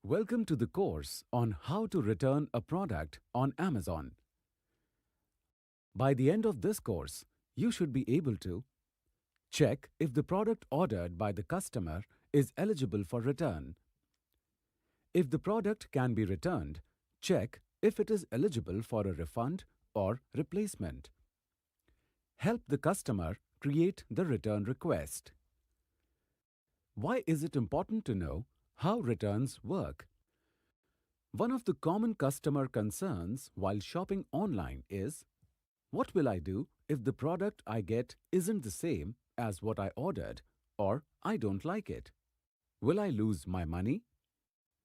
Welcome to the course on how to return a product on Amazon. By the end of this course, you should be able to check if the product ordered by the customer is eligible for return. If the product can be returned, check if it is eligible for a refund or replacement. Help the customer create the return request. Why is it important to know how returns work? One of the common customer concerns while shopping online is, what will I do if the product I get isn't the same as what I ordered or I don't like it? Will I lose my money?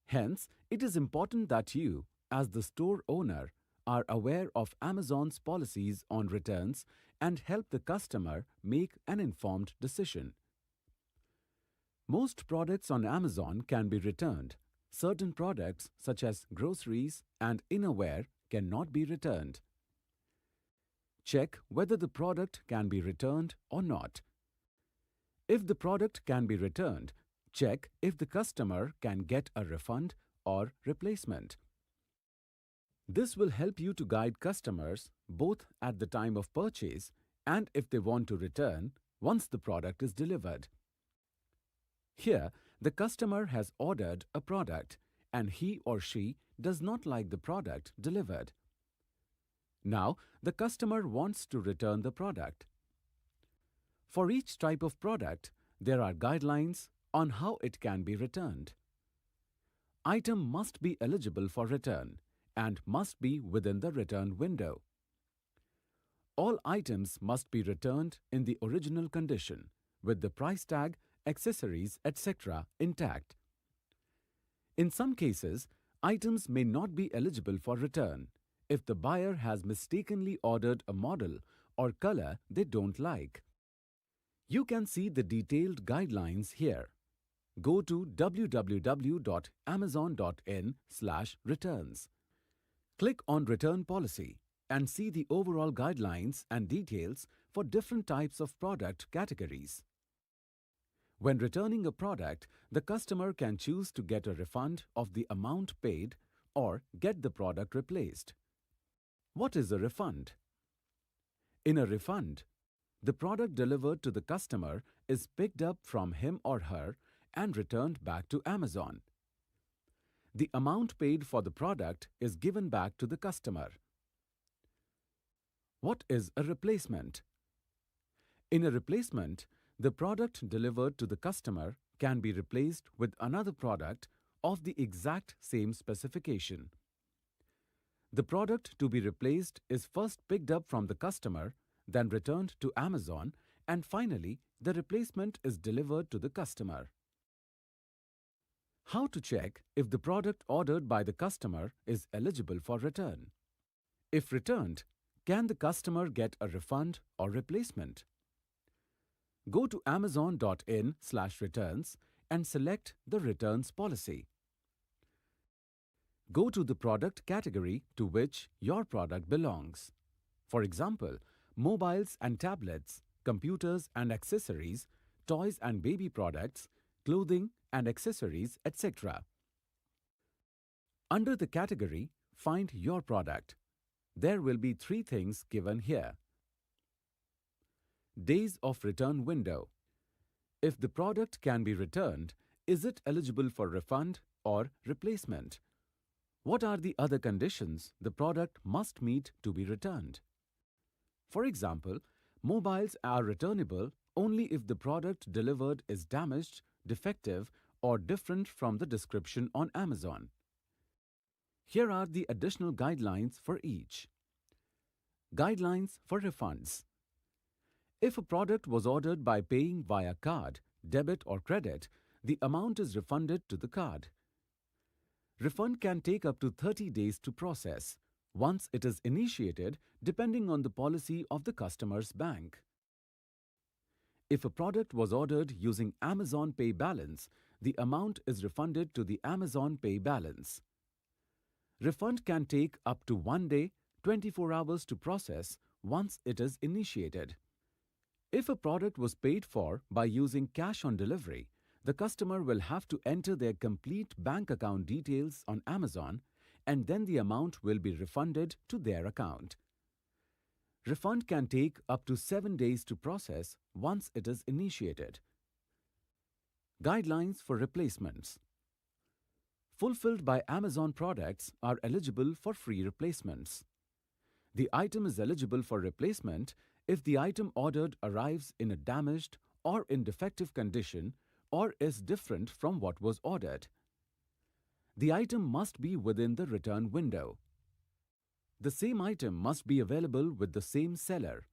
Hence, it is important that you, as the store owner, are aware of Amazon's policies on returns and help the customer make an informed decision. Most products on Amazon can be returned. Certain products, such as groceries and innerwear, cannot be returned. Check whether the product can be returned or not. If the product can be returned, check if the customer can get a refund or replacement. This will help you to guide customers both at the time of purchase and if they want to return once the product is delivered. Here, the customer has ordered a product and he or she does not like the product delivered. Now, the customer wants to return the product. For each type of product, there are guidelines on how it can be returned. Item must be eligible for return and must be within the return window. All items must be returned in the original condition, with the price tag, accessories, etc. intact. In some cases, items may not be eligible for return if the buyer has mistakenly ordered a model or color they don't like. You can see the detailed guidelines here. Go to www.amazon.in/returns. Click on Return Policy and see the overall guidelines and details for different types of product categories. When returning a product, the customer can choose to get a refund of the amount paid or get the product replaced. What is a refund? In a refund, the product delivered to the customer is picked up from him or her and returned back to Amazon. The amount paid for the product is given back to the customer. What is a replacement? In a replacement, the product delivered to the customer can be replaced with another product of the exact same specification. The product to be replaced is first picked up from the customer, then returned to Amazon, and finally, the replacement is delivered to the customer. How to check if the product ordered by the customer is eligible for return? If returned, can the customer get a refund or replacement? Go to amazon.in/returns and select the returns policy. Go to the product category to which your product belongs. For example, mobiles and tablets, computers and accessories, toys and baby products, clothing and accessories, etc. Under the category, find your product. There will be 3 things given here. Days of return window. If the product can be returned, is it eligible for refund or replacement? What are the other conditions the product must meet to be returned? For example, mobiles are returnable only if the product delivered is damaged, defective, or different from the description on Amazon. Here are the additional guidelines for each. Guidelines for refunds. If a product was ordered by paying via card, debit or credit, the amount is refunded to the card. Refund can take up to 30 days to process, once it is initiated depending on the policy of the customer's bank. If a product was ordered using Amazon Pay balance, the amount is refunded to the Amazon Pay balance. Refund can take up to 1 day, 24 hours to process once it is initiated. If a product was paid for by using cash on delivery, the customer will have to enter their complete bank account details on Amazon, and then the amount will be refunded to their account. Refund can take up to 7 days to process once it is initiated. Guidelines for replacements. Fulfilled by Amazon products are eligible for free replacements. The item is eligible for replacement if the item ordered arrives in a damaged or in defective condition or is different from what was ordered. The item must be within the return window. The same item must be available with the same seller.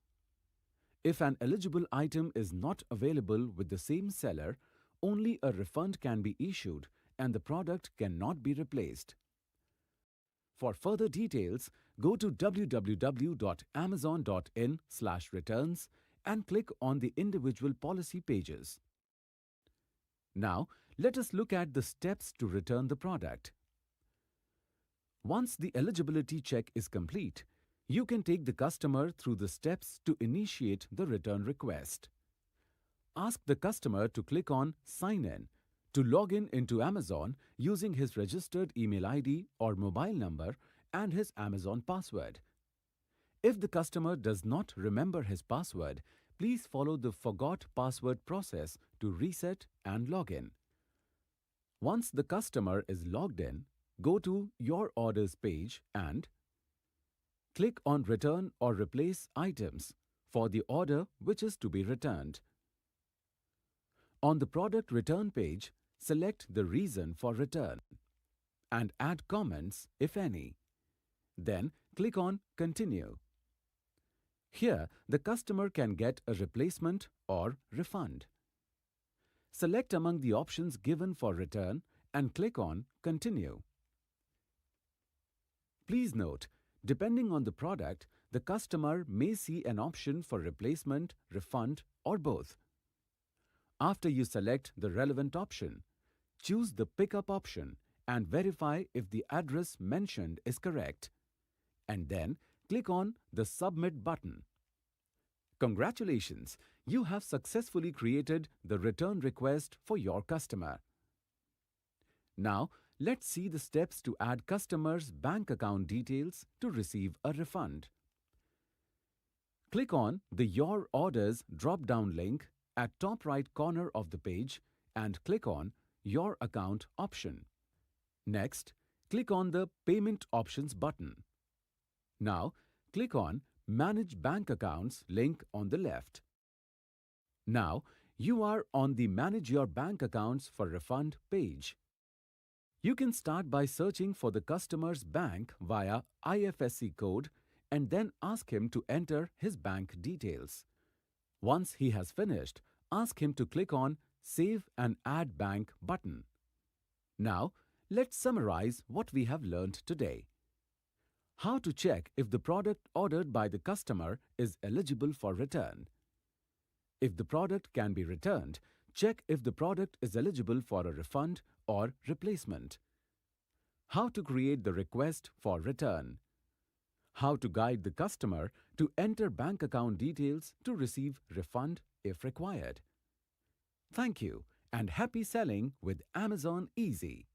If an eligible item is not available with the same seller, only a refund can be issued and the product cannot be replaced. For further details, go to www.amazon.in/returns and click on the individual policy pages. Now, let us look at the steps to return the product. Once the eligibility check is complete, you can take the customer through the steps to initiate the return request. Ask the customer to click on Sign In to log in into Amazon using his registered email ID or mobile number and his Amazon password. If the customer does not remember his password, please follow the Forgot Password process to reset and log in. Once the customer is logged in, go to Your Orders page and click on Return or Replace Items for the order which is to be returned. On the product return page, select the reason for return and add comments if any. Then click on Continue. Here, the customer can get a replacement or refund. Select among the options given for return and click on Continue. Please note, depending on the product, the customer may see an option for replacement, refund, or both. After you select the relevant option, choose the Pickup option and verify if the address mentioned is correct. And then click on the Submit button. Congratulations! You have successfully created the return request for your customer. Now, let's see the steps to add customers' bank account details to receive a refund. Click on the Your Orders drop-down link at top right corner of the page and click on Your Account option. Next, click on the Payment Options button. Now, click on Manage Bank Accounts link on the left. Now, you are on the Manage Your Bank Accounts for Refund page. You can start by searching for the customer's bank via IFSC code and then ask him to enter his bank details. Once he has finished, ask him to click on Save and Add Bank button. Now, let's summarize what we have learned today. How to check if the product ordered by the customer is eligible for return. If the product can be returned, check if the product is eligible for a refund or replacement. How to create the request for return. How to guide the customer to enter bank account details to receive refund if required. Thank you and happy selling with Amazon Easy.